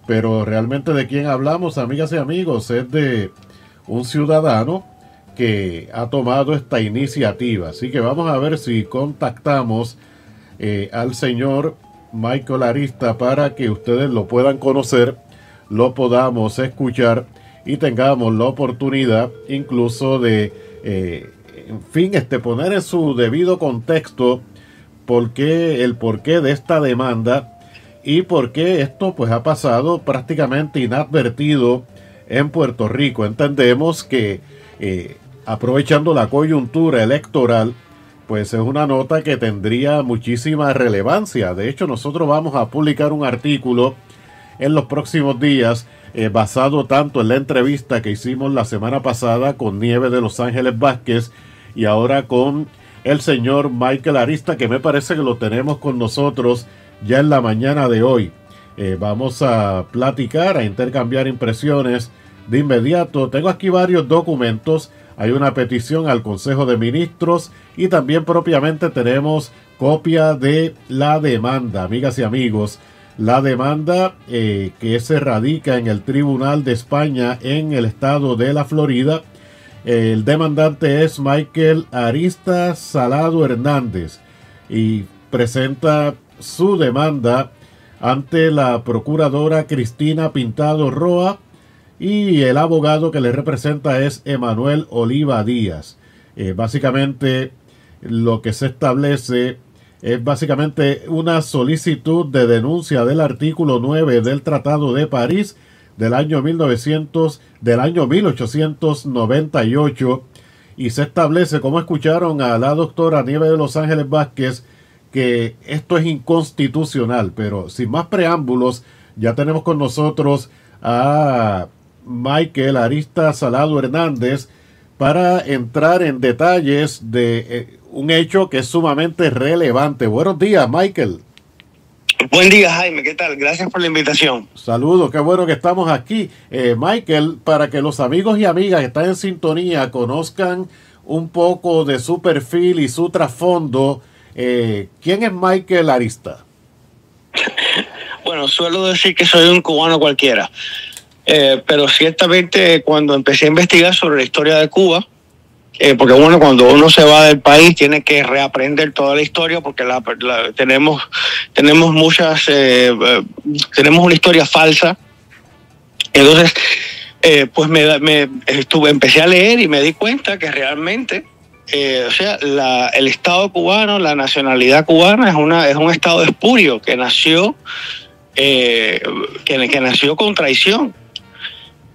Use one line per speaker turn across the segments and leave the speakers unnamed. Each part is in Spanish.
pero realmente de quién hablamos, amigas y amigos, es de un ciudadano que ha tomado esta iniciativa. Así que vamos a ver si contactamos al señor Michael Arista para que ustedes lo puedan conocer, lo podamos escuchar y tengamos la oportunidad incluso de, en fin, poner en su debido contexto el porqué de esta demanda y por qué esto pues ha pasado prácticamente inadvertido en Puerto Rico. Entendemos que aprovechando la coyuntura electoral, pues es una nota que tendría muchísima relevancia. De hecho, nosotros vamos a publicar un artículo en los próximos días basado tanto en la entrevista que hicimos la semana pasada con Nieves de Los Ángeles Vázquez y ahora con el señor Michael Arista, que me parece que lo tenemos con nosotros ya en la mañana de hoy. Vamos a platicar, a intercambiar impresiones de inmediato. Tengo aquí varios documentos. Hay una petición al Consejo de Ministros y también propiamente tenemos copia de la demanda, amigas y amigos. La demanda que se radica en el Tribunal de España en el estado de la Florida. El demandante es Michael Arista Salado Hernández y presenta su demanda ante la procuradora Cristina Pintado Roa y el abogado que le representa es Emanuel Oliva Díaz. Básicamente lo que se establece es básicamente una solicitud de denuncia del artículo 9 del Tratado de París del año 1898 y se establece, como escucharon a la doctora Nieves de Los Ángeles Vázquez, que esto es inconstitucional. Pero sin más preámbulos, ya tenemos con nosotros a Michael Arista Salado Hernández para entrar en detalles de un hecho que es sumamente relevante. Buenos días, Michael.
Buen día, Jaime, ¿qué tal? Gracias por la invitación.
Saludos, qué bueno que estamos aquí. Michael, para que los amigos y amigas que están en sintonía conozcan un poco de su perfil y su trasfondo, ¿quién es Michael Arista?
Bueno, suelo decir que soy un cubano cualquiera, pero ciertamente cuando empecé a investigar sobre la historia de Cuba, porque bueno, cuando uno se va del país tiene que reaprender toda la historia porque tenemos muchas, tenemos una historia falsa. Entonces, pues empecé a leer y me di cuenta que realmente, el Estado cubano, la nacionalidad cubana es un Estado espurio que nació con traición.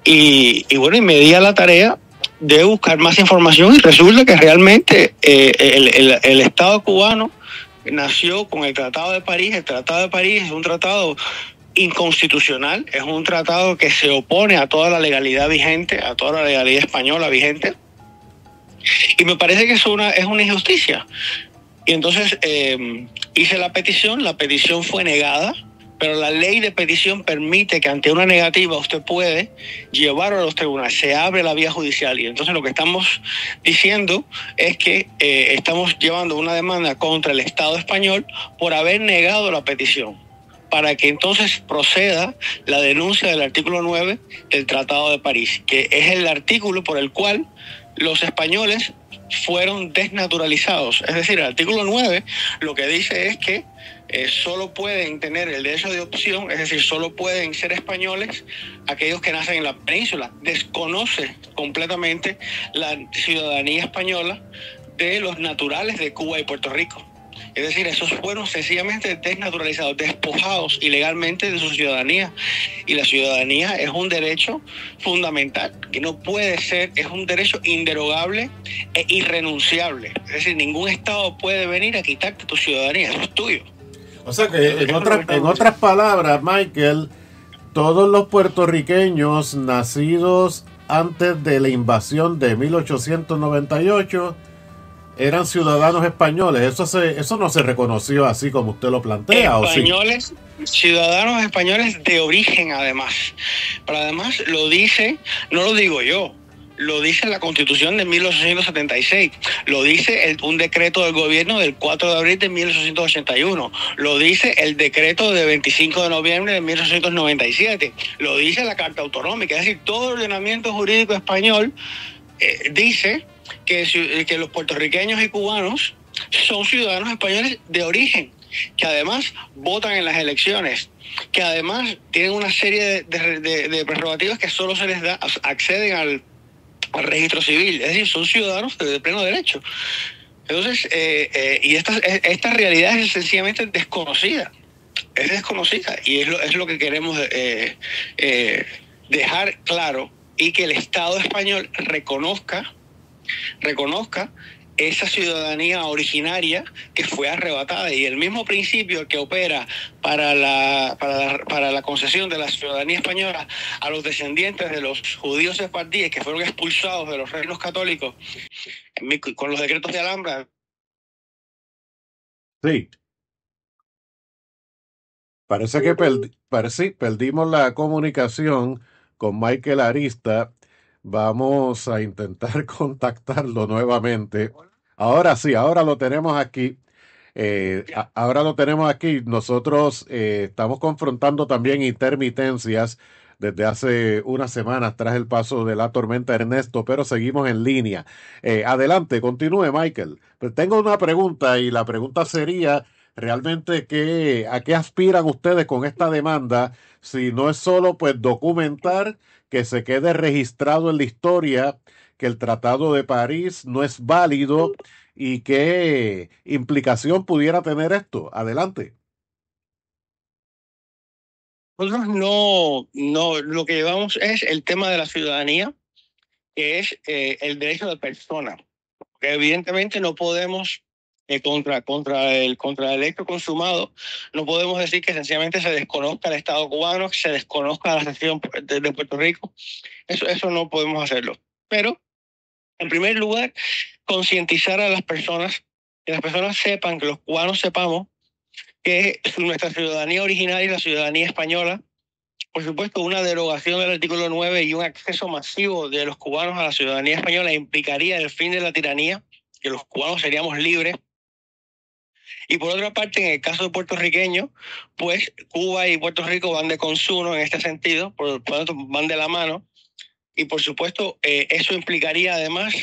Y bueno, y me di a la tarea de buscar más información y resulta que realmente el Estado cubano nació con el Tratado de París. El Tratado de París es un tratado inconstitucional, es un tratado que se opone a toda la legalidad vigente, a toda la legalidad española vigente, y me parece que es una injusticia. Y entonces hice la petición fue negada, pero la ley de petición permite que ante una negativa usted puede llevarlo a los tribunales, se abre la vía judicial. Y entonces lo que estamos diciendo es que estamos llevando una demanda contra el Estado español por haber negado la petición, para que entonces proceda la denuncia del artículo 9 del Tratado de París, que es el artículo por el cual los españoles fueron desnaturalizados. Es decir, el artículo 9 lo que dice es que solo pueden tener el derecho de opción, es decir, solo pueden ser españoles aquellos que nacen en la península. Desconoce completamente la ciudadanía española de los naturales de Cuba y Puerto Rico. Es decir, esos fueron sencillamente desnaturalizados, despojados ilegalmente de su ciudadanía. Y la ciudadanía es un derecho fundamental, que no puede ser, es un derecho inderogable e irrenunciable. Es decir, ningún Estado puede venir a quitarte tu ciudadanía, eso es tuyo.
O sea que, en otras palabras, Michael, todos los puertorriqueños nacidos antes de la invasión de 1898 eran ciudadanos españoles. Eso no se reconoció así como usted lo plantea,
españoles, ¿o sí? Ciudadanos españoles de origen, además. Pero además lo dice, no lo digo yo, lo dice la Constitución de 1876, lo dice un decreto del gobierno del 4 de abril de 1881, lo dice el decreto de 25 de noviembre de 1897, lo dice la Carta Autonómica, es decir, todo el ordenamiento jurídico español dice que los puertorriqueños y cubanos son ciudadanos españoles de origen, que además votan en las elecciones, que además tienen una serie de prerrogativas que solo se les da, acceden al registro civil, es decir, son ciudadanos de pleno derecho. Entonces, y esta realidad es sencillamente desconocida, es desconocida, y es lo que queremos dejar claro, y que el Estado español reconozca esa ciudadanía originaria que fue arrebatada, y el mismo principio que opera para la concesión de la ciudadanía española a los descendientes de los judíos sefardíes que fueron expulsados de los reinos católicos con los decretos de Alhambra.
Sí, parece que perdimos la comunicación con Michael Arista. Vamos a intentar contactarlo nuevamente. Ahora sí, ahora lo tenemos aquí. Ahora lo tenemos aquí. Nosotros estamos confrontando también intermitencias desde hace unas semanas tras el paso de la tormenta Ernesto, pero seguimos en línea. Adelante, continúe, Michael. Pues tengo una pregunta y la pregunta sería realmente a qué aspiran ustedes con esta demanda si no es solo pues documentar que se quede registrado en la historia que el Tratado de París no es válido y qué implicación pudiera tener esto. Adelante.
Nosotros lo que llevamos es el tema de la ciudadanía, que es el derecho de persona. Que evidentemente no podemos, contra el hecho consumado, no podemos decir que sencillamente se desconozca el Estado cubano, que se desconozca la secesión de Puerto Rico. Eso no podemos hacerlo. Pero, en primer lugar, concientizar a las personas, que las personas sepan, que los cubanos sepamos que nuestra ciudadanía originaria y la ciudadanía española, por supuesto, una derogación del artículo 9 y un acceso masivo de los cubanos a la ciudadanía española implicaría el fin de la tiranía, que los cubanos seríamos libres. Y por otra parte, en el caso de puertorriqueños, pues Cuba y Puerto Rico van de consumo en este sentido, por lo tanto van de la mano. Y por supuesto, eso implicaría además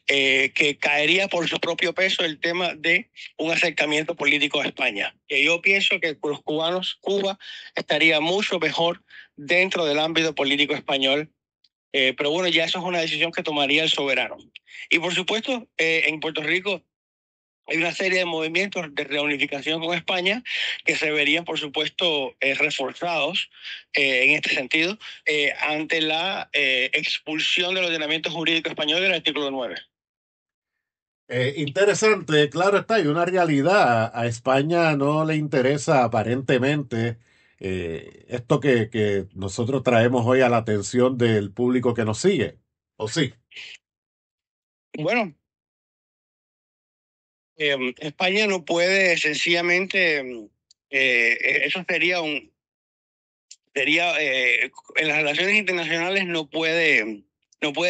que caería por su propio peso el tema de un acercamiento político a España. Que yo pienso que los cubanos, Cuba estaría mucho mejor dentro del ámbito político español. Pero bueno, ya eso es una decisión que tomaría el soberano. Y por supuesto, en Puerto Rico hay una serie de movimientos de reunificación con España que se verían, por supuesto, reforzados en este sentido ante la expulsión del ordenamiento jurídico español del artículo 9.
Interesante, claro está, hay una realidad. A España no le interesa aparentemente esto que nosotros traemos hoy a la atención del público que nos sigue. ¿O sí?
Bueno, España no puede sencillamente, eso sería en las relaciones internacionales no puede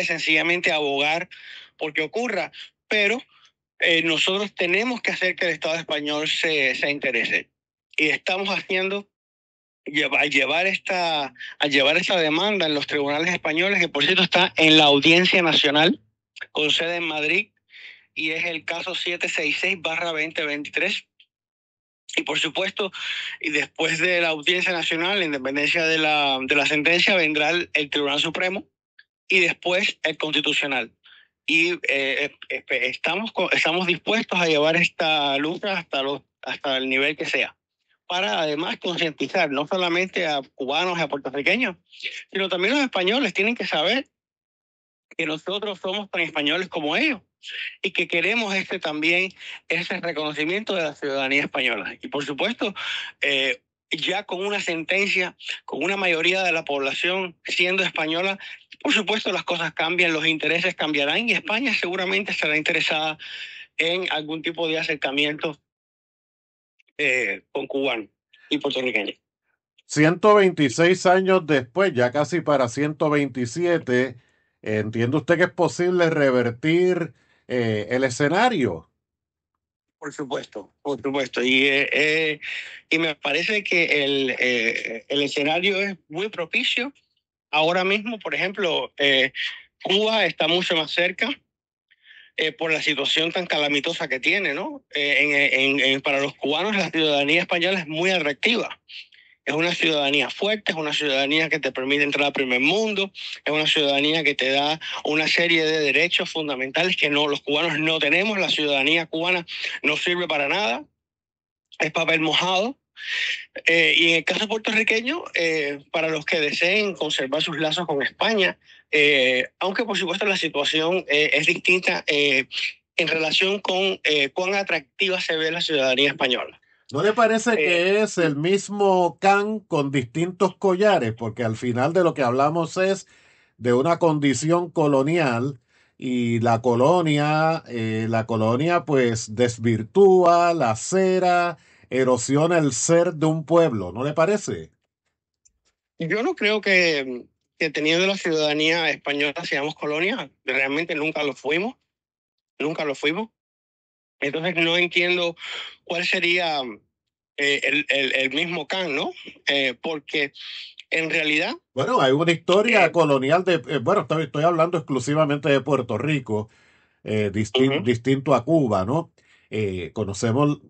sencillamente abogar porque ocurra, pero nosotros tenemos que hacer que el Estado español se interese. Y estamos haciendo a llevar esta demanda en los tribunales españoles, que por cierto está en la Audiencia Nacional, con sede en Madrid, y es el caso 766/2023. Y por supuesto, y después de la Audiencia Nacional, la independencia de la sentencia, vendrá el Tribunal Supremo y después el Constitucional. Y estamos dispuestos a llevar esta lucha hasta el nivel que sea, para además concientizar no solamente a cubanos y a puertorriqueños, sino también los españoles tienen que saber que nosotros somos tan españoles como ellos y que queremos también ese reconocimiento de la ciudadanía española. Y por supuesto, ya con una sentencia, con una mayoría de la población siendo española, por supuesto las cosas cambian, los intereses cambiarán y España seguramente estará interesada en algún tipo de acercamiento con cubanos y puertorriqueños.
126 años después, ya casi para 127, ¿Entiende usted que es posible revertir el escenario?
Por supuesto, por supuesto. Y me parece que el escenario es muy propicio. Ahora mismo, por ejemplo, Cuba está mucho más cerca por la situación tan calamitosa que tiene, ¿no? Para los cubanos la ciudadanía española es muy atractiva. Es una ciudadanía fuerte, es una ciudadanía que te permite entrar al primer mundo, es una ciudadanía que te da una serie de derechos fundamentales que no, los cubanos no tenemos. La ciudadanía cubana no sirve para nada, es papel mojado. Y en el caso puertorriqueño, para los que deseen conservar sus lazos con España, aunque por supuesto la situación es distinta en relación con cuán atractiva se ve la ciudadanía española.
¿No le parece
Eh,
que es el mismo can con distintos collares? Porque al final de lo que hablamos es de una condición colonial y la colonia pues desvirtúa, lacera, erosiona el ser de un pueblo, ¿no le parece?
yo no creo que teniendo la ciudadanía española seamos colonia, realmente nunca lo fuimos, nunca lo fuimos. Entonces no entiendo cuál sería el mismo can, ¿no? Porque en realidad,
Bueno, hay una historia
eh,
colonial bueno, estoy hablando exclusivamente de Puerto Rico,
ujú.
distinto a Cuba, ¿no? Conocemos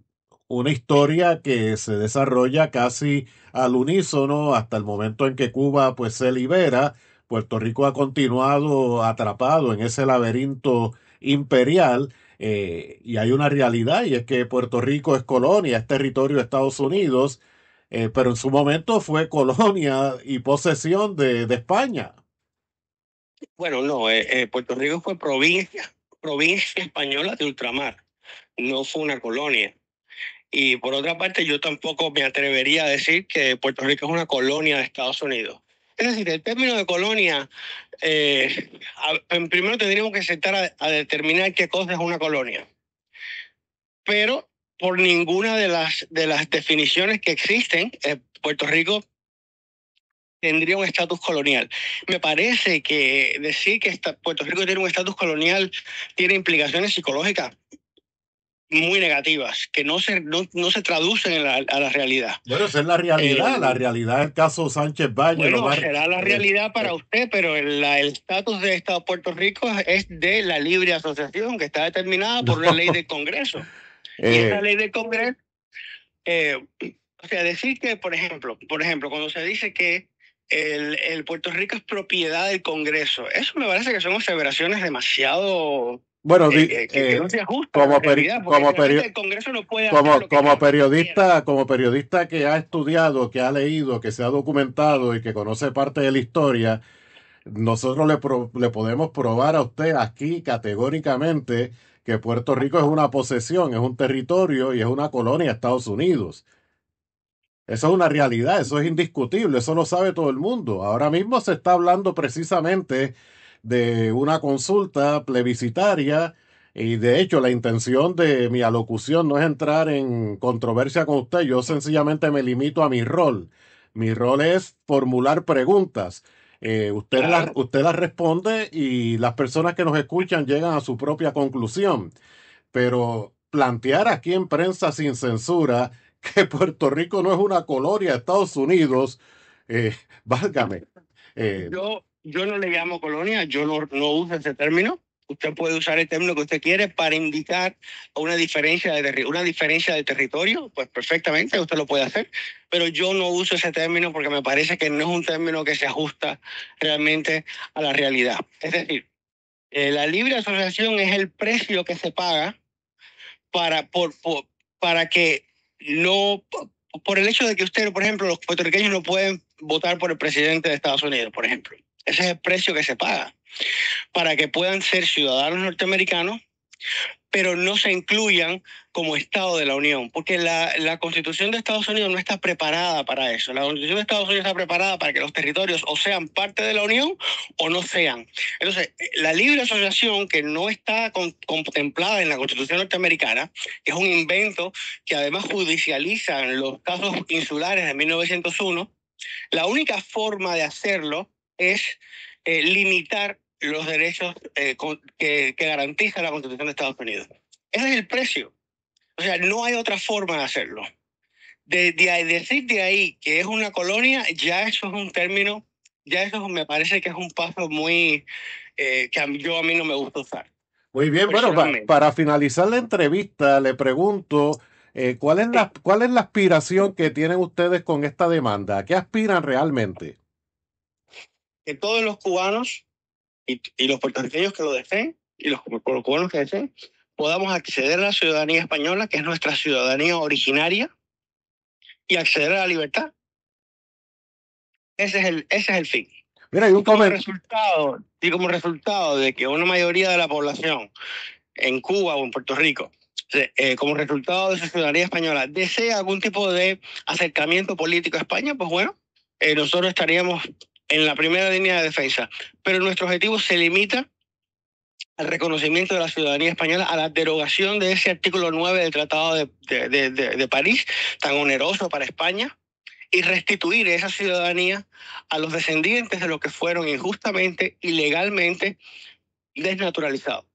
una historia que se desarrolla casi al unísono hasta el momento en que Cuba pues se libera. Puerto Rico ha continuado atrapado en ese laberinto imperial, y hay una realidad y es que Puerto Rico es colonia, es territorio de Estados Unidos, pero en su momento fue colonia y posesión de España.
Bueno, no, Puerto Rico fue provincia española de ultramar, no fue una colonia. Y por otra parte, yo tampoco me atrevería a decir que Puerto Rico es una colonia de Estados Unidos. Es decir, el término de colonia, primero tendríamos que sentar a determinar qué cosa es una colonia. Pero por ninguna de las definiciones que existen, Puerto Rico tendría un estatus colonial. Me parece que decir que Puerto Rico tiene un estatus colonial tiene implicaciones psicológicas muy negativas, que no se traducen a la realidad.
Bueno, esa es la
Eh,
realidad del caso Sánchez Valle, lo
bueno,
más,
será la
eh,
realidad para
eh,
usted, pero el estatus de Estado de Puerto Rico es de la libre asociación, que está determinada por una ley
no,
del Congreso. Y esa
eh,
ley del Congreso, eh, o sea, decir que, por ejemplo, cuando se dice que el Puerto Rico es propiedad del Congreso, eso me parece que son aseveraciones demasiado
bueno,
que no se ajustan a la realidad, porque realmente el Congreso no puede hacer lo que quiera.
como periodista que ha estudiado, que ha leído, que se ha documentado y que conoce parte de la historia, nosotros le podemos probar a usted aquí categóricamente que Puerto Rico es una posesión, es un territorio y es una colonia de Estados Unidos. Eso es una realidad, eso es indiscutible, eso lo sabe todo el mundo. Ahora mismo se está hablando precisamente de una consulta plebiscitaria y de hecho la intención de mi alocución no es entrar en controversia con usted, yo sencillamente me limito a mi rol. Mi rol es formular preguntas.
Claro.
Usted las responde y las personas que nos escuchan llegan a su propia conclusión. Pero plantear aquí en Prensa Sin Censura que Puerto Rico no es una colonia de Estados Unidos, válgame. eh,
Yo no le llamo colonia, yo no uso ese término. Usted puede usar el término que usted quiere para indicar una diferencia de territorio, pues perfectamente usted lo puede hacer, pero yo no uso ese término porque me parece que no es un término que se ajusta realmente a la realidad. Es decir, la libre asociación es el precio que se paga para, para que no, por el hecho de que usted, por ejemplo, los puertorriqueños no pueden votar por el presidente de Estados Unidos, por ejemplo. Ese es el precio que se paga para que puedan ser ciudadanos norteamericanos, pero no se incluyan como Estado de la Unión, porque la Constitución de Estados Unidos no está preparada para eso. La Constitución de Estados Unidos está preparada para que los territorios o sean parte de la Unión o no sean. Entonces, la libre asociación, que no está contemplada en la Constitución norteamericana, que es un invento que además judicializa en los casos insulares de 1901, la única forma de hacerlo es limitar los derechos que garantiza la Constitución de Estados Unidos. Ese es el precio. O sea, no hay otra forma de hacerlo. Decir de ahí que es una colonia, ya eso es un término, ya eso me parece que es un paso muy que a mí no me gusta usar.
Muy bien, bueno, para finalizar la entrevista, le pregunto, ¿cuál es la aspiración que tienen ustedes con esta demanda? ¿A qué aspiran realmente?
Que todos los cubanos y los puertorriqueños que lo deseen, y los cubanos que deseen, podamos acceder a la ciudadanía española, que es nuestra ciudadanía originaria, y acceder a la libertad. Ese es el fin.
Mira, hay un
como resultado de que una mayoría de la población en Cuba o en Puerto Rico, como resultado de su ciudadanía española, desea algún tipo de acercamiento político a España, pues bueno, nosotros estaríamos en la primera línea de defensa. Pero nuestro objetivo se limita al reconocimiento de la ciudadanía española, a la derogación de ese artículo 9 del Tratado de París, tan oneroso para España, y restituir esa ciudadanía a los descendientes de los que fueron injustamente, ilegalmente desnaturalizados.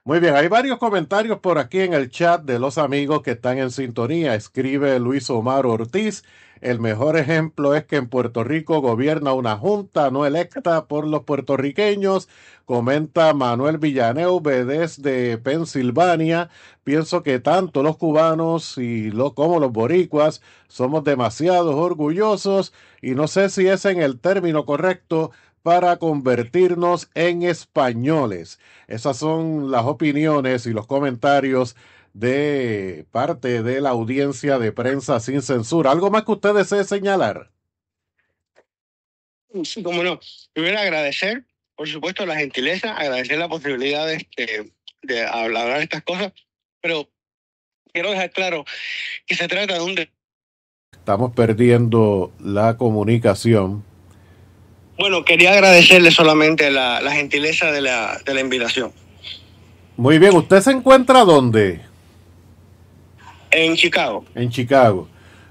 Muy bien, hay varios comentarios por aquí en el chat de los amigos que están en sintonía. Escribe Luis Omar Ortiz: el mejor ejemplo es que en Puerto Rico gobierna una junta no electa por los puertorriqueños. Comenta Manuel Villaneuve desde Pensilvania: pienso que tanto los cubanos como los boricuas somos demasiado orgullosos y no sé si es en el término correcto para convertirnos en españoles. Esas son las opiniones y los comentarios de parte de la audiencia de Prensa Sin Censura. ¿Algo más que usted desee señalar?
Sí, cómo no. Primero agradecer, por supuesto, la gentileza, agradecer la posibilidad de hablar de estas cosas, pero quiero dejar claro que se trata de un...
Estamos perdiendo la comunicación.
Bueno, quería agradecerle solamente la gentileza de la invitación.
Muy bien, ¿usted se encuentra dónde?
En Chicago.
En Chicago.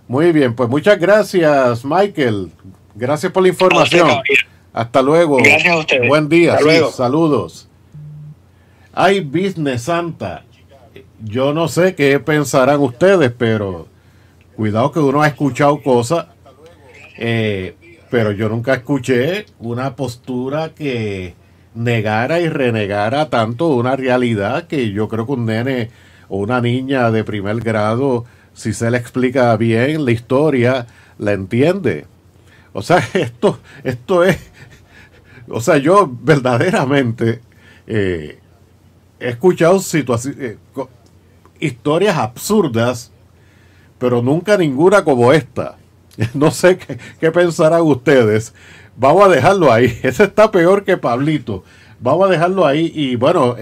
Muy bien, pues muchas gracias, Michael. Gracias por la información. Hasta luego.
Gracias a ustedes.
Buen día.
Hasta luego.
Saludos. Hay Business Santa. Yo no sé qué pensarán ustedes, pero cuidado que uno ha escuchado cosas, pero yo nunca escuché una postura que negara y renegara tanto una realidad que yo creo que un nene o una niña de primer grado, si se le explica bien la historia, la entiende. O sea, esto es, o sea, yo verdaderamente he escuchado historias absurdas, pero nunca ninguna como esta. No sé qué pensarán ustedes. Vamos a dejarlo ahí. Ese está peor que Pablito. Vamos a dejarlo ahí. Y bueno,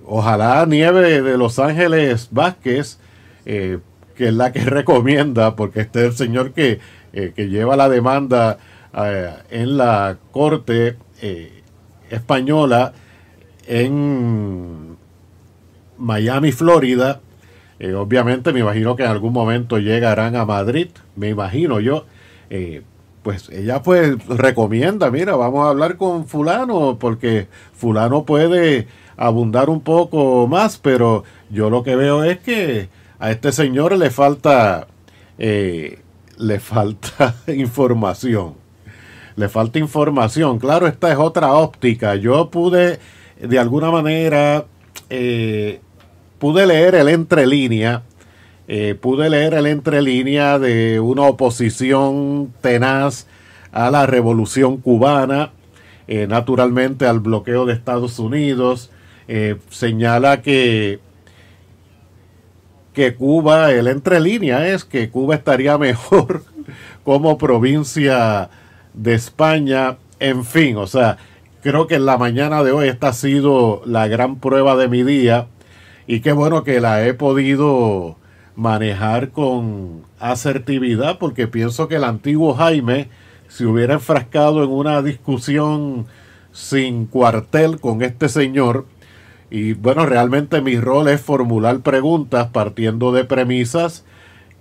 ojalá Nieve de Los Ángeles Vázquez, que es la que recomienda, porque este es el señor que lleva la demanda en la corte española en Miami, Florida. Obviamente me imagino que en algún momento llegarán a Madrid, me imagino yo. Pues ella pues recomienda, mira, vamos a hablar con fulano porque fulano puede abundar un poco más, pero yo lo que veo es que a este señor le falta información. Le falta información. Claro, esta es otra óptica. Yo pude de alguna manera pude leer el entrelínea de una oposición tenaz a la revolución cubana, naturalmente al bloqueo de Estados Unidos. Señala que Cuba, el entrelínea es que Cuba estaría mejor como provincia de España. En fin, o sea, creo que en la mañana de hoy esta ha sido la gran prueba de mi día. Y qué bueno que la he podido manejar con asertividad, porque pienso que el antiguo Jaime se hubiera enfrascado en una discusión sin cuartel con este señor. Y bueno, realmente mi rol es formular preguntas partiendo de premisas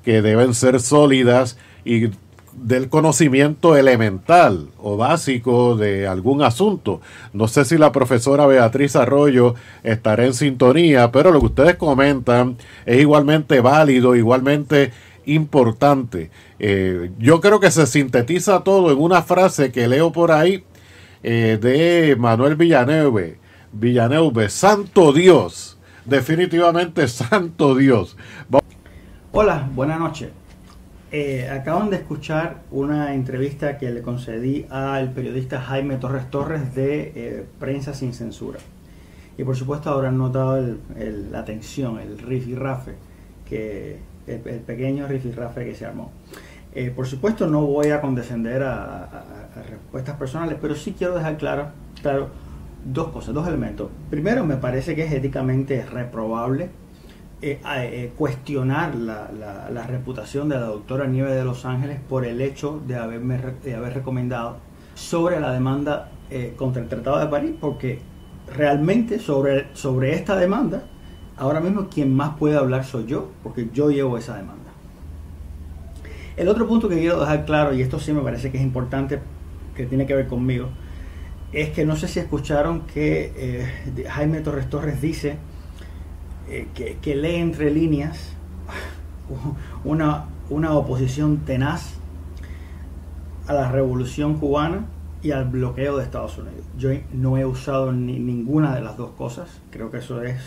que deben ser sólidas y del conocimiento elemental o básico de algún asunto. No sé si la profesora Beatriz Arroyo estará en sintonía, pero lo que ustedes comentan es igualmente válido, igualmente importante. Yo creo que se sintetiza todo en una frase que leo por ahí de Manuel Villeneuve, santo Dios, definitivamente santo Dios.
Hola, buenas noches. Acaban de escuchar una entrevista que le concedí al periodista Jaime Torres Torres de Prensa Sin Censura. Y por supuesto habrán notado la tensión, el rifirrafe, el pequeño rifirrafe que se armó. Por supuesto no voy a condescender a respuestas personales, pero sí quiero dejar claro dos cosas, dos elementos. Primero, me parece que es éticamente reprobable cuestionar la reputación de la doctora Nieves de Los Ángeles por el hecho de haber recomendado sobre la demanda contra el Tratado de París, porque realmente sobre esta demanda ahora mismo quien más puede hablar soy yo, porque yo llevo esa demanda. El otro punto que quiero dejar claro, y esto sí me parece que es importante, que tiene que ver conmigo, es que no sé si escucharon que Jaime Torres Torres dice que lee entre líneas una oposición tenaz a la revolución cubana y al bloqueo de Estados Unidos. Yo no he usado ninguna de las dos cosas. Creo que eso es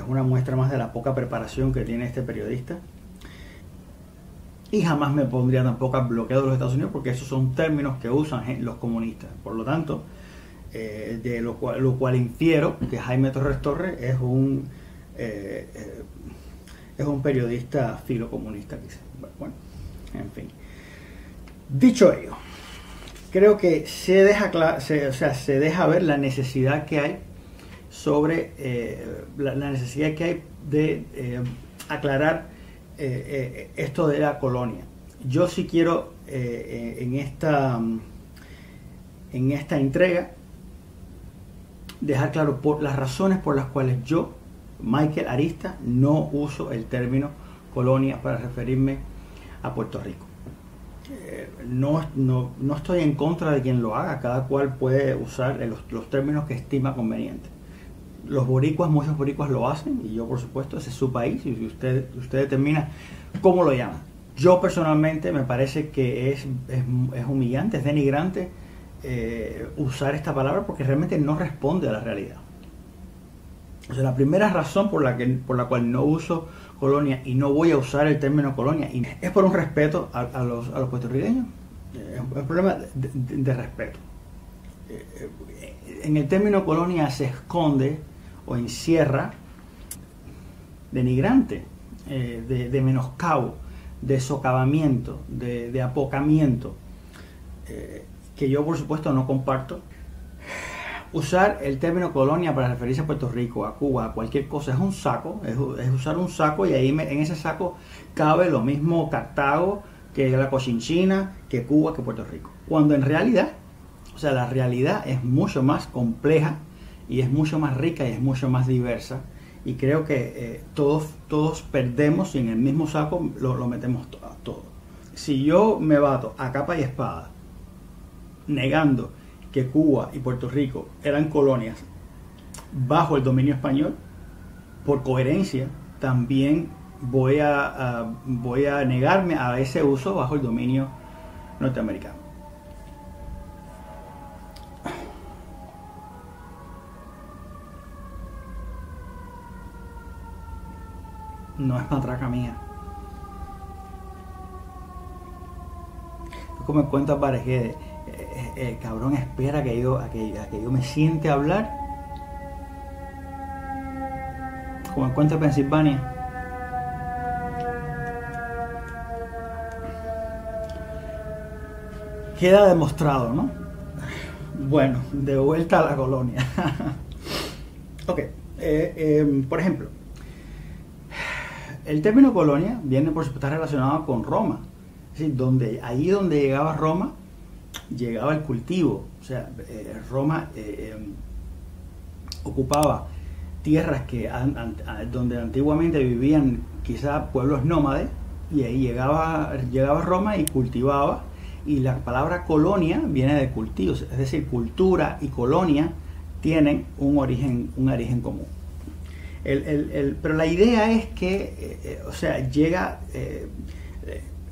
una muestra más de la poca preparación que tiene este periodista. Y jamás me pondría tampoco al bloqueo de los Estados Unidos, porque esos son términos que usan los comunistas. Por lo tanto, de lo cual infiero que Jaime Torres Torres es un periodista filocomunista, quizás. Bueno, en fin. Dicho ello, creo que se deja ver la necesidad que hay la necesidad que hay de aclarar esto de la colonia. Yo sí quiero en esta entrega dejar claro las razones por las cuales yo, Michael Arista, no uso el término colonia para referirme a Puerto Rico. No estoy en contra de quien lo haga, cada cual puede usar los términos que estima conveniente. Muchos boricuas lo hacen, y yo por supuesto, ese es su país, y usted determina cómo lo llama. Yo personalmente me parece que es humillante, es denigrante usar esta palabra, porque realmente no responde a la realidad. O sea, la primera razón por la cual no uso colonia y no voy a usar el término colonia es por un respeto a los puertorriqueños. Es un problema de respeto. En el término colonia se esconde o encierra denigrante, de menoscabo, de socavamiento, de apocamiento, que yo por supuesto no comparto. Usar el término colonia para referirse a Puerto Rico, a Cuba, a cualquier cosa, es un saco, es usar un saco, y ahí en ese saco cabe lo mismo Cartago, que la Cochinchina, que Cuba, que Puerto Rico. Cuando en realidad, la realidad es mucho más compleja, y es mucho más rica, y es mucho más diversa, y creo que todos perdemos si en el mismo saco lo metemos todo. Si yo me bato a capa y espada negando que Cuba y Puerto Rico eran colonias bajo el dominio español, por coherencia también voy a negarme a ese uso bajo el dominio norteamericano. No es matraca mía. Como me cuenta Pareje, el cabrón espera a que yo me siente a hablar. Como me cuenta Pensilvania. Queda demostrado, ¿no? Bueno, de vuelta a la colonia. Ok, por ejemplo, el término colonia viene, por supuesto, está relacionado con Roma. Es decir, ahí donde llegaba Roma, llegaba el cultivo. O sea, Roma ocupaba tierras donde antiguamente vivían quizá pueblos nómades, y ahí llegaba a Roma y cultivaba, y la palabra colonia viene de cultivos, es decir, cultura y colonia tienen un origen común. Pero la idea es que,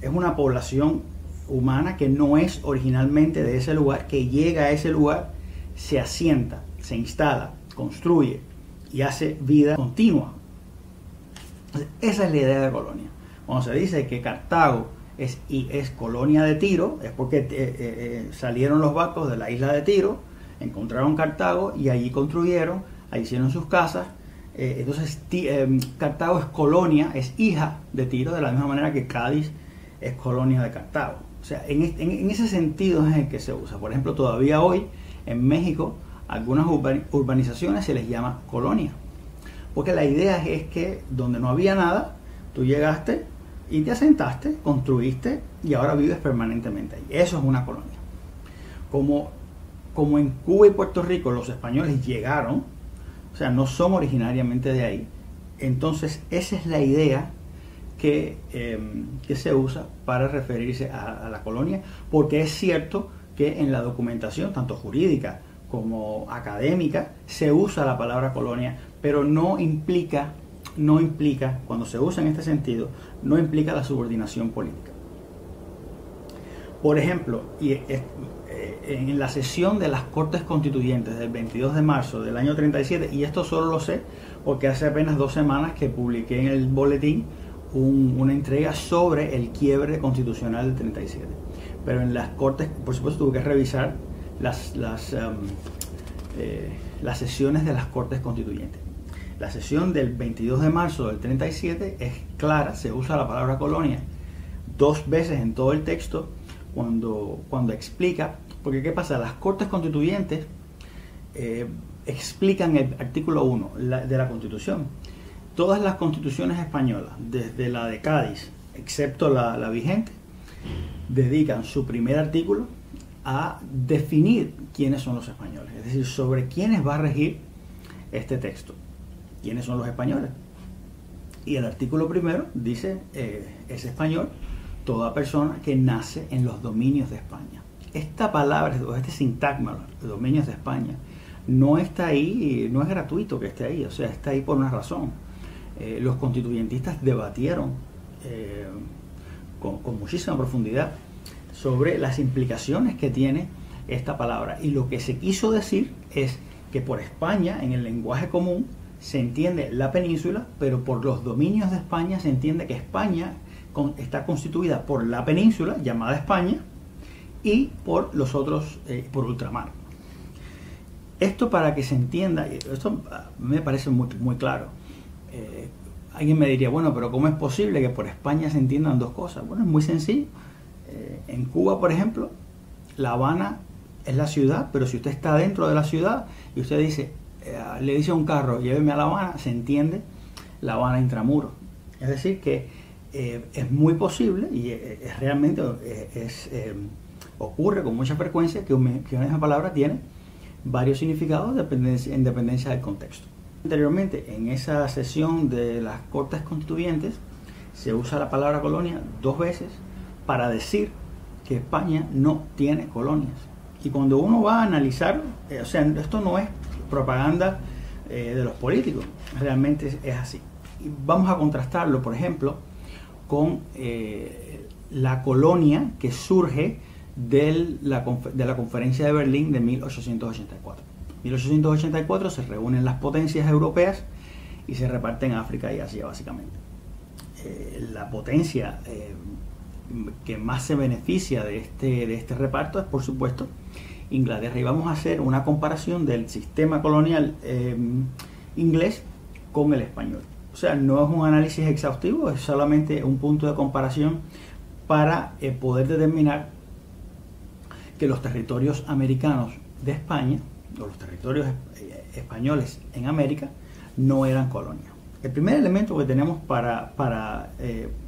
es una población humana que no es originalmente de ese lugar, que llega a ese lugar, se asienta, se instala, construye y hace vida continua. Esa es la idea de colonia. Cuando se dice que Cartago es colonia de Tiro, es porque salieron los barcos de la isla de Tiro, encontraron Cartago y allí construyeron, ahí hicieron sus casas. Entonces Cartago es colonia, es hija de Tiro, de la misma manera que Cádiz es colonia de Cartago. O sea, en ese sentido es el que se usa. Por ejemplo, todavía hoy en México algunas urbanizaciones se les llama colonia, porque la idea es que donde no había nada, tú llegaste y te asentaste, construiste y ahora vives permanentemente ahí. Eso es una colonia. Como en Cuba y Puerto Rico los españoles llegaron, o sea, no son originariamente de ahí, entonces esa es la idea que se usa para referirse a la colonia, porque es cierto que en la documentación, tanto jurídica como académica, se usa la palabra colonia, pero no implica, cuando se usa en este sentido, no implica la subordinación política. Por ejemplo, en la sesión de las Cortes Constituyentes del 22 de marzo del año 37, y esto solo lo sé porque hace apenas 2 semanas que publiqué en el boletín una entrega sobre el quiebre constitucional del 37. Pero en las Cortes, por supuesto, tuve que revisar las sesiones de las Cortes Constituyentes. La sesión del 22 de marzo del 37 es clara, se usa la palabra colonia 2 veces en todo el texto cuando explica, porque ¿qué pasa? Las Cortes Constituyentes explican el artículo 1 de la Constitución. Todas las constituciones españolas, desde la de Cádiz, excepto la vigente, dedican su primer artículo a definir quiénes son los españoles, es decir, sobre quiénes va a regir este texto, quiénes son los españoles. Y el artículo primero dice, es español toda persona que nace en los dominios de España. Esta palabra, este sintagma, los dominios de España, no está ahí, no es gratuito que esté ahí, o sea, está ahí por una razón. Los constituyentistas debatieron con muchísima profundidad sobre las implicaciones que tiene esta palabra, y lo que se quiso decir es que por España, en el lenguaje común, se entiende la península, pero por los dominios de España se entiende que España está constituida por la península, llamada España, y por los otros, por ultramar. Esto, para que se entienda, esto me parece muy claro. Alguien me diría, bueno, pero ¿cómo es posible que por España se entiendan 2 cosas? Bueno, es muy sencillo. En Cuba, por ejemplo, La Habana es la ciudad, pero si usted está dentro de la ciudad y usted dice, le dice a un carro, lléveme a La Habana, se entiende La Habana intramuros. Es decir, que es muy posible, y realmente ocurre con mucha frecuencia, que una misma palabra tiene varios significados en dependencia del contexto. Anteriormente, en esa sesión de las Cortes Constituyentes, se usa la palabra colonia 2 veces para decir que España no tiene colonias. Y cuando uno va a analizar, o sea, esto no es propaganda de los políticos, realmente es así. Y vamos a contrastarlo, por ejemplo, con la colonia que surge de la Conferencia de Berlín de 1884. En 1884 se reúnen las potencias europeas y se reparten África y Asia, básicamente. La potencia que más se beneficia de este reparto es, por supuesto, Inglaterra. Y vamos a hacer una comparación del sistema colonial inglés con el español. O sea, no es un análisis exhaustivo, es solamente un punto de comparación para poder determinar que los territorios americanos de España, o los territorios españoles en América, no eran colonias. El primer elemento que tenemos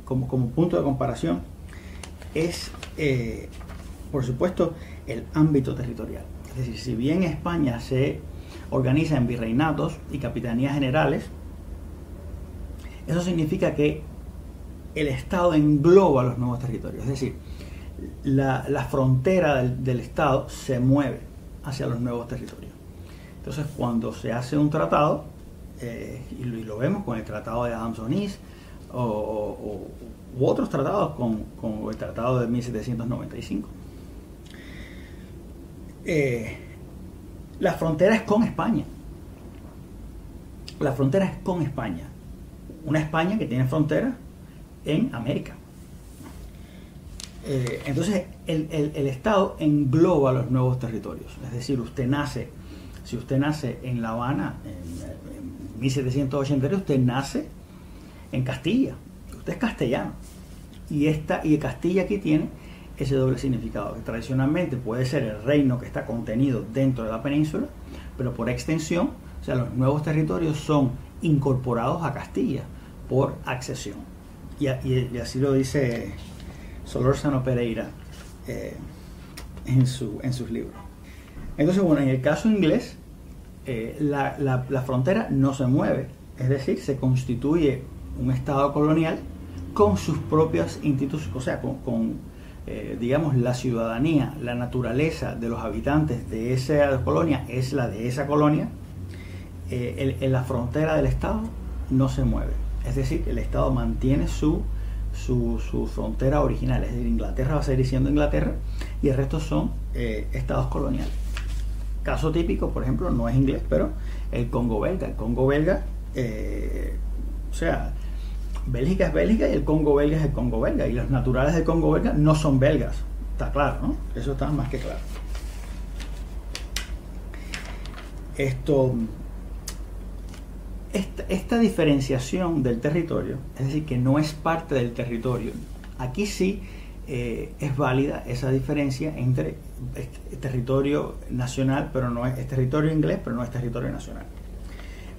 como punto de comparación es, por supuesto, el ámbito territorial. Es decir, si bien España se organiza en virreinatos y capitanías generales, eso significa que el Estado engloba los nuevos territorios. Es decir, la frontera del Estado se mueve hacia los nuevos territorios. Entonces, cuando se hace un tratado, y lo vemos con el Tratado de Adams-Onís u otros tratados, con el Tratado de 1795, la frontera es con España. La frontera es con España. Una España que tiene frontera en América. Entonces, el Estado engloba los nuevos territorios. Es decir, si usted nace en La Habana en 1783, usted nace en Castilla. Usted es castellano. Y Castilla aquí tiene ese doble significado, que tradicionalmente puede ser el reino que está contenido dentro de la península, pero por extensión, o sea, los nuevos territorios son incorporados a Castilla por accesión. Y así lo dice Solórzano Pereira en sus libros. Entonces, bueno, en el caso inglés, la frontera no se mueve, es decir, se constituye un estado colonial con sus propias instituciones, o sea, digamos, la ciudadanía, la naturaleza de los habitantes de esa colonia es la de esa colonia. En la frontera del Estado no se mueve, es decir, el Estado mantiene su frontera original, es decir, Inglaterra va a seguir siendo Inglaterra y el resto son estados coloniales. Caso típico, por ejemplo, no es inglés, pero el Congo belga. El Congo belga, o sea, Bélgica es Bélgica y el Congo belga es el Congo belga, y los naturales del Congo belga no son belgas, está claro, ¿no? Eso está más que claro. Esta diferenciación del territorio, es decir, que no es parte del territorio, aquí sí es válida esa diferencia entre territorio nacional, pero no es territorio inglés, pero no es territorio nacional.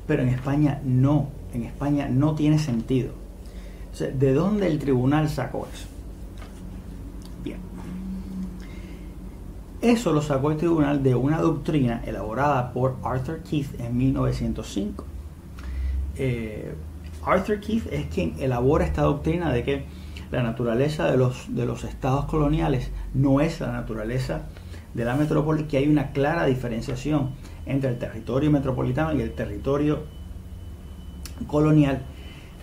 Pero en España no tiene sentido. O sea, ¿de dónde el tribunal sacó eso? Bien. Eso lo sacó el tribunal de una doctrina elaborada por Arthur Keith en 1905. Arthur Keith es quien elabora esta doctrina de que la naturaleza de los estados coloniales no es la naturaleza de la metrópoli, que hay una clara diferenciación entre el territorio metropolitano y el territorio colonial,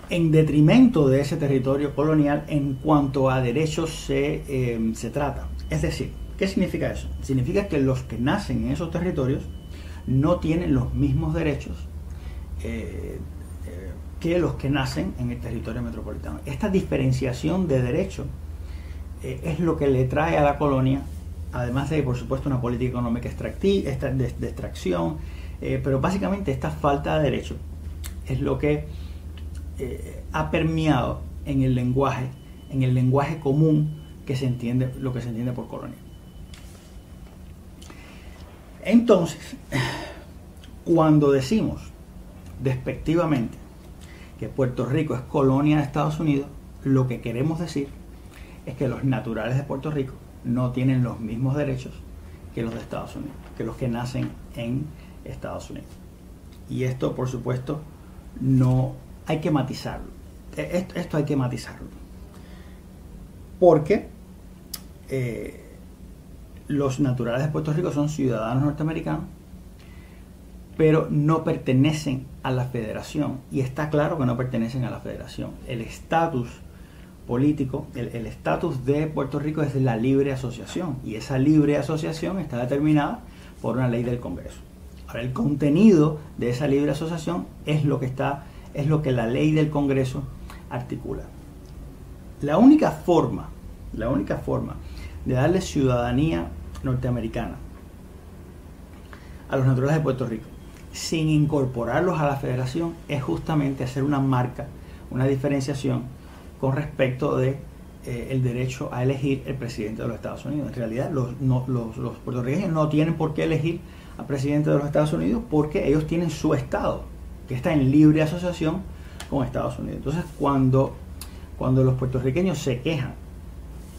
en detrimento de ese territorio colonial en cuanto a derechos se trata. Es decir, ¿qué significa eso? Significa que los que nacen en esos territorios no tienen los mismos derechos que los que nacen en el territorio metropolitano. Esta diferenciación de derechos es lo que le trae a la colonia, además de, por supuesto, una política económica de extracción, pero básicamente esta falta de derechos es lo que ha permeado en el lenguaje común que se entiende, lo que se entiende por colonia. Entonces, cuando decimos despectivamente que Puerto Rico es colonia de Estados Unidos, lo que queremos decir es que los naturales de Puerto Rico no tienen los mismos derechos que los de Estados Unidos, que los que nacen en Estados Unidos. Y esto, por supuesto, no hay que matizarlo. Esto hay que matizarlo. Porque los naturales de Puerto Rico son ciudadanos norteamericanos, pero no pertenecen a la federación. Y está claro que no pertenecen a la federación. El estatus político, el estatus de Puerto Rico es la libre asociación. Y esa libre asociación está determinada por una ley del Congreso. Ahora, el contenido de esa libre asociación es lo que la ley del Congreso articula. La única forma de darle ciudadanía norteamericana a los naturales de Puerto Rico sin incorporarlos a la federación es justamente hacer una marca, una diferenciación con respecto de el derecho a elegir el presidente de los Estados Unidos. En realidad los puertorriqueños no tienen por qué elegir al presidente de los Estados Unidos porque ellos tienen su estado que está en libre asociación con Estados Unidos. Entonces, cuando los puertorriqueños se quejan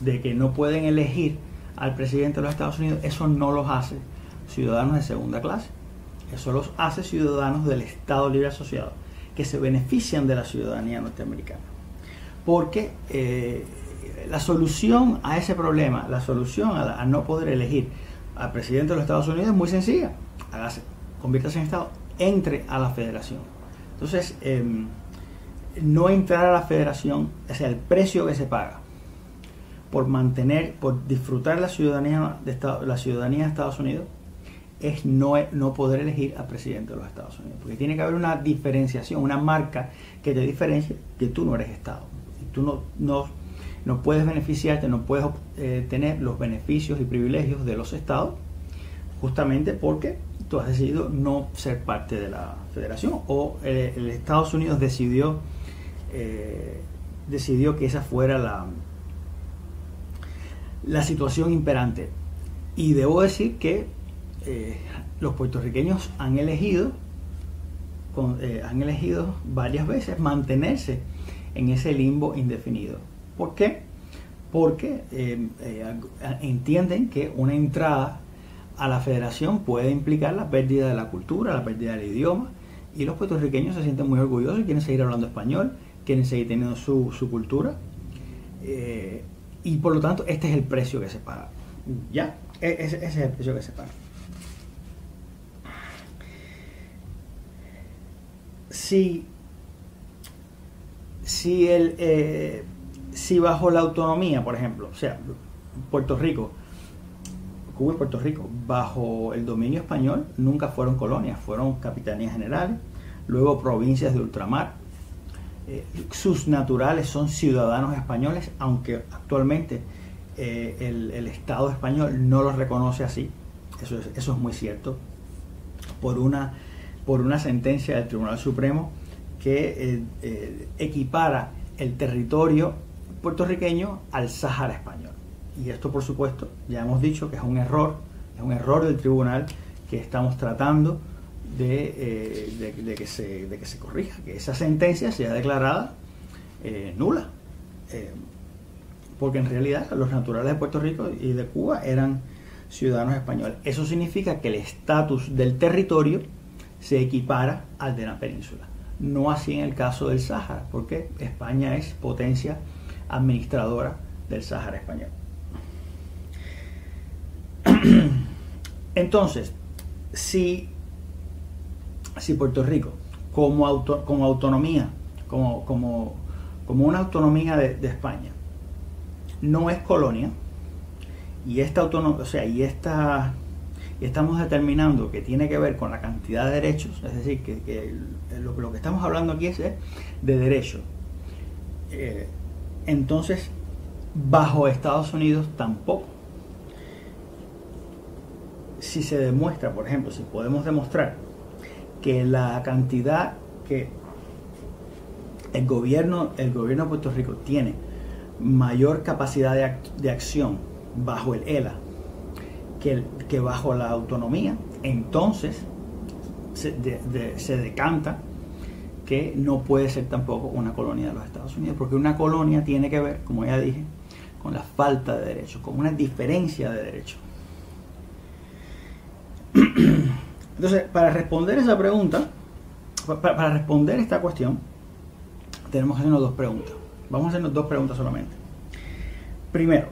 de que no pueden elegir al presidente de los Estados Unidos, eso no los hace ciudadanos de segunda clase. Eso los hace ciudadanos del Estado Libre Asociado, que se benefician de la ciudadanía norteamericana. porque la solución a ese problema, la solución a no poder elegir al presidente de los Estados Unidos es muy sencilla. Conviértase en Estado, entre a la federación. Entonces, no entrar a la federación, o sea, el precio que se paga por disfrutar la ciudadanía de Estados Unidos, es no poder elegir al presidente de los Estados Unidos. Porque tiene que haber una diferenciación, una marca que te diferencie que tú no eres Estado. Tú no puedes beneficiarte, no puedes tener los beneficios y privilegios de los Estados, justamente porque tú has decidido no ser parte de la federación, o el Estados Unidos decidió que esa fuera la situación imperante. Y debo decir que los puertorriqueños han elegido varias veces mantenerse en ese limbo indefinido. ¿Por qué? Porque entienden que una entrada a la federación puede implicar la pérdida de la cultura, la pérdida del idioma, y los puertorriqueños se sienten muy orgullosos y quieren seguir hablando español, quieren seguir teniendo su cultura, y por lo tanto este es el precio que se paga. ¿Ya? Ese es el precio que se paga. Si bajo la autonomía, por ejemplo, o sea, Cuba y Puerto Rico, bajo el dominio español, nunca fueron colonias, fueron capitanías generales, luego provincias de ultramar. Sus naturales son ciudadanos españoles, aunque actualmente el Estado español no los reconoce así. Eso es muy cierto, por una sentencia del Tribunal Supremo que equipara el territorio puertorriqueño al Sáhara español. Y esto, por supuesto, ya hemos dicho que es un error del tribunal, que estamos tratando de que se corrija, que esa sentencia sea declarada nula, porque en realidad los naturales de Puerto Rico y de Cuba eran ciudadanos españoles. Eso significa que el estatus del territorio se equipara al de la península. No así en el caso del Sáhara, porque España es potencia administradora del Sáhara español. Entonces, si Puerto Rico, como autonomía, como una autonomía de España, no es colonia, y estamos determinando que tiene que ver con la cantidad de derechos, es decir, que lo que estamos hablando aquí es de derechos. Entonces, bajo Estados Unidos tampoco. Si se demuestra, por ejemplo, si podemos demostrar que la cantidad que el gobierno de Puerto Rico tiene mayor capacidad de acción bajo el ELA que bajo la autonomía, entonces se decanta que no puede ser tampoco una colonia de los Estados Unidos, porque una colonia tiene que ver, como ya dije, con la falta de derechos, con una diferencia de derechos. Entonces, para responder esa pregunta, para responder esta cuestión, tenemos que hacernos dos preguntas. Vamos a hacernos dos preguntas solamente. Primero,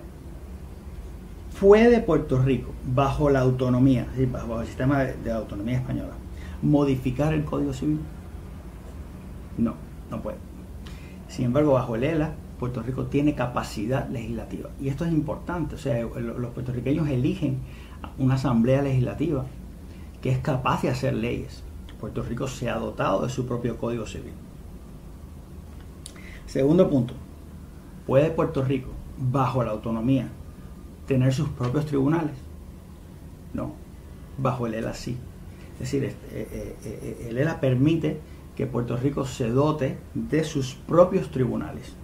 ¿puede Puerto Rico, bajo la autonomía, ¿sí?, bajo el sistema de autonomía española, modificar el Código Civil? No, no puede. Sin embargo, bajo el ELA, Puerto Rico tiene capacidad legislativa. Y esto es importante. O sea, los puertorriqueños eligen una asamblea legislativa que es capaz de hacer leyes. Puerto Rico se ha dotado de su propio Código Civil. Segundo punto, ¿puede Puerto Rico, bajo la autonomía, tener sus propios tribunales? No, bajo el ELA sí. Es decir, el ELA permite que Puerto Rico se dote de sus propios tribunales.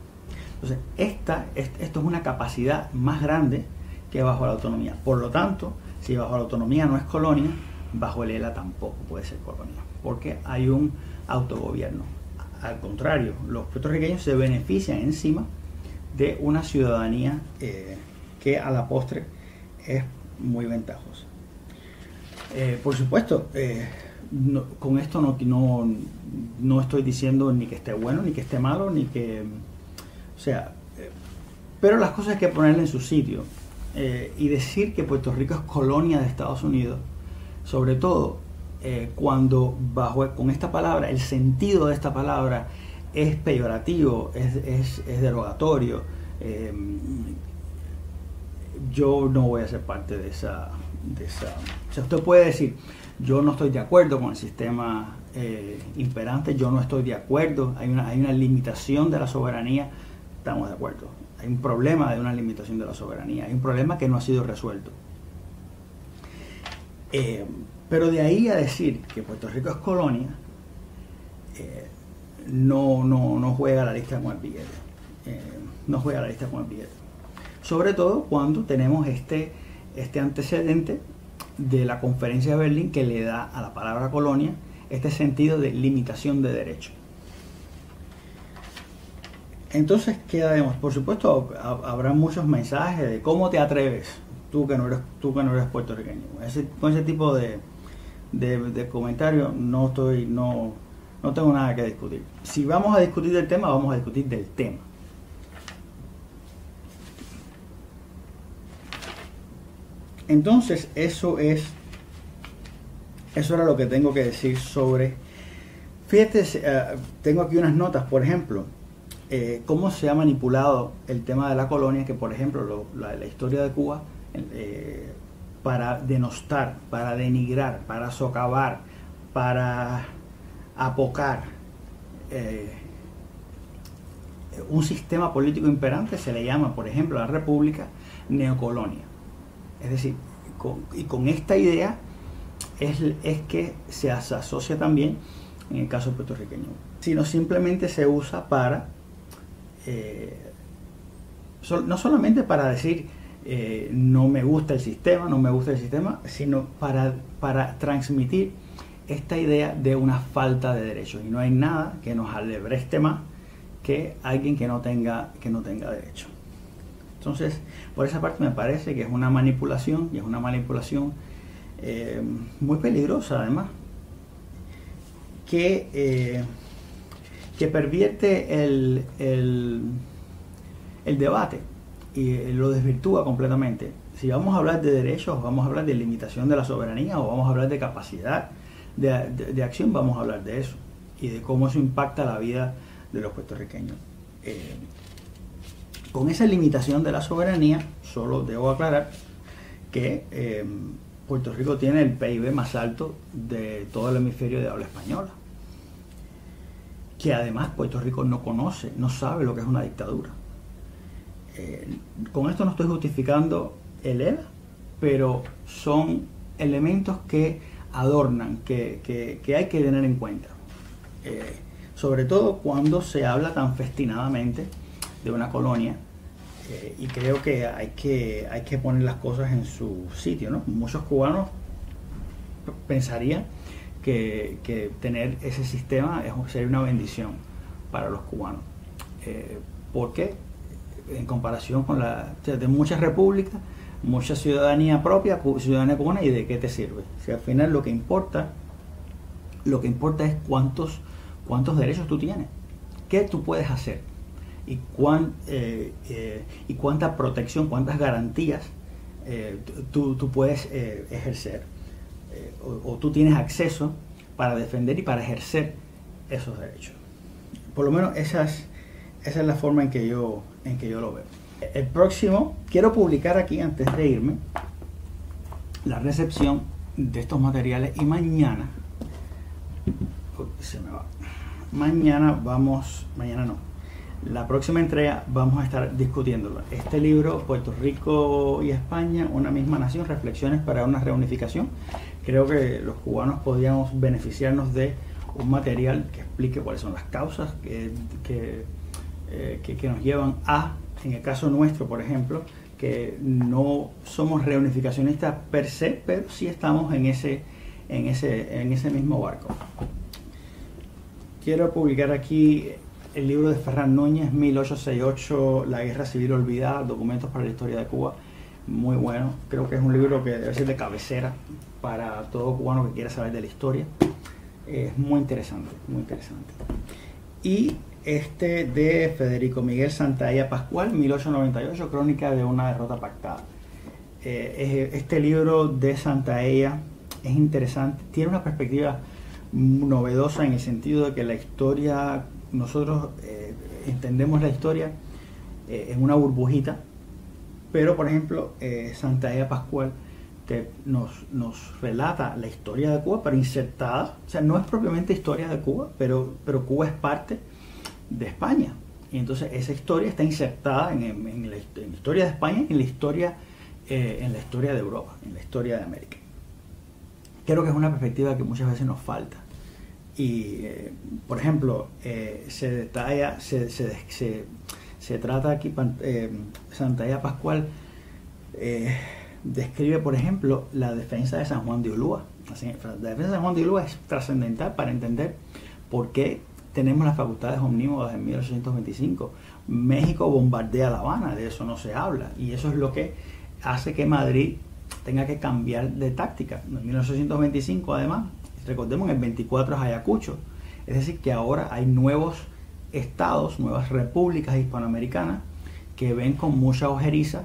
Entonces, esto es una capacidad más grande que bajo la autonomía. Por lo tanto, si bajo la autonomía no es colonia, bajo el ELA tampoco puede ser colonia, porque hay un autogobierno. Al contrario, los puertorriqueños se benefician encima de una ciudadanía que a la postre es muy ventajosa. Por supuesto, con esto no estoy diciendo ni que esté bueno, ni que esté malo, ni que O sea, pero las cosas hay que ponerle en su sitio. Y decir que Puerto Rico es colonia de Estados Unidos, sobre todo cuando con esta palabra, el sentido de esta palabra es peyorativo, es derogatorio, yo no voy a ser parte de esa. O sea, usted puede decir, yo no estoy de acuerdo con el sistema imperante, yo no estoy de acuerdo, hay una limitación de la soberanía, estamos de acuerdo. Hay un problema de una limitación de la soberanía, hay un problema que no ha sido resuelto. Pero de ahí a decir que Puerto Rico es colonia, no juega la lista con el billete. No juega la lista con el billete. Sobre todo cuando tenemos este antecedente de la Conferencia de Berlín, que le da a la palabra colonia este sentido de limitación de derechos. Entonces, ¿qué haremos? Por supuesto, habrá muchos mensajes de cómo te atreves, tú que no eres puertorriqueño. Con ese tipo de comentarios no tengo nada que discutir. Si vamos a discutir del tema, vamos a discutir del tema. Entonces, eso era lo que tengo que decir sobre. Fíjate, tengo aquí unas notas, por ejemplo, cómo se ha manipulado el tema de la colonia, que por ejemplo la historia de Cuba, para denostar, para denigrar, para socavar, para apocar un sistema político imperante, se le llama, por ejemplo, a la República neocolonia. Es decir, con esta idea es que se asocia también en el caso puertorriqueño, sino simplemente se usa para no solamente para decir no me gusta el sistema, sino para transmitir esta idea de una falta de derechos, y no hay nada que nos alebreste más que alguien que no tenga derecho. Entonces, por esa parte me parece que es una manipulación, y es una manipulación muy peligrosa además, que pervierte el debate y lo desvirtúa completamente. Si vamos a hablar de derechos, vamos a hablar de limitación de la soberanía, o vamos a hablar de capacidad de acción, vamos a hablar de eso y de cómo eso impacta la vida de los puertorriqueños. Con esa limitación de la soberanía, solo debo aclarar que Puerto Rico tiene el PIB más alto de todo el hemisferio de habla española, que además Puerto Rico no sabe lo que es una dictadura. Con esto no estoy justificando el ELA, pero son elementos que adornan, que hay que tener en cuenta, sobre todo cuando se habla tan festinadamente de una colonia, y creo que hay que poner las cosas en su sitio, ¿no? Muchos cubanos pensarían que tener ese sistema sería una bendición para los cubanos, porque en comparación con de muchas repúblicas, mucha ciudadanía propia, ciudadanía cubana, ¿y de qué te sirve? Si al final lo que importa es cuántos derechos tú tienes, qué tú puedes hacer, y cuánta protección, cuántas garantías tú puedes ejercer, o tú tienes acceso para defender y para ejercer esos derechos. Por lo menos esa es la forma en que yo lo veo. El próximo, quiero publicar aquí, antes de irme, la recepción de estos materiales, y mañana la próxima entrega vamos a estar discutiéndolo. Este libro, Puerto Rico y España, una misma nación, reflexiones para una reunificación. Creo que los cubanos podríamos beneficiarnos de un material que explique cuáles son las causas que nos llevan a, en el caso nuestro, por ejemplo, que no somos reunificacionistas per se, pero sí estamos en ese mismo barco. Quiero publicar aquí el libro de Ferran Núñez, 1868, La Guerra Civil Olvidada, Documentos para la Historia de Cuba. Muy bueno, creo que es un libro que debe ser de cabecera para todo cubano que quiera saber de la historia. Es muy interesante, muy interesante. y este de Federico Miguel Santaella Pascual, 1898, Crónica de una derrota pactada. Este libro de Santaella es interesante, tiene una perspectiva novedosa en el sentido de que la historia, nosotros entendemos la historia en una burbujita, pero por ejemplo Santaella Pascual nos relata la historia de Cuba, pero insertada, o sea, no es propiamente historia de Cuba, pero Cuba es parte de España, y entonces esa historia está insertada en la historia de España, en la historia de Europa, en la historia de América. Creo que es una perspectiva que muchas veces nos falta. Y por ejemplo, se detalla, se trata aquí, Santaella Pascual describe, por ejemplo, la defensa de San Juan de Ulúa. La defensa de San Juan de Ulúa es trascendental para entender por qué tenemos las facultades omnímodas en 1825. México bombardea La Habana, de eso no se habla, y eso es lo que hace que Madrid tenga que cambiar de táctica. En 1825, además, recordemos, en el 24 es Ayacucho, es decir, que ahora hay nuevos estados, nuevas repúblicas hispanoamericanas que ven con mucha ojeriza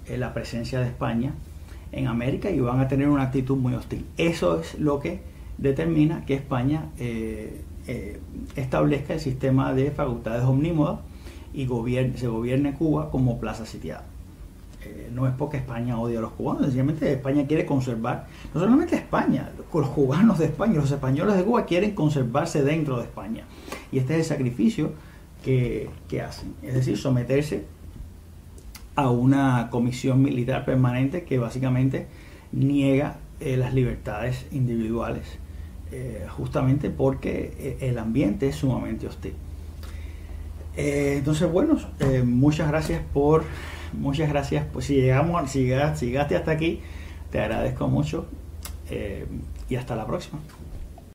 la presencia de España en América y van a tener una actitud muy hostil. Eso es lo que determina que España establezca el sistema de facultades omnímodas y se gobierne Cuba como plaza sitiada. No es porque España odia a los cubanos, sencillamente España quiere conservar, no solamente España, los cubanos de España, los españoles de Cuba quieren conservarse dentro de España, y este es el sacrificio que hacen, es decir, someterse a una comisión militar permanente que básicamente niega las libertades individuales, justamente porque el ambiente es sumamente hostil. Entonces, bueno, muchas gracias, pues si llegaste hasta aquí, te agradezco mucho, y hasta la próxima.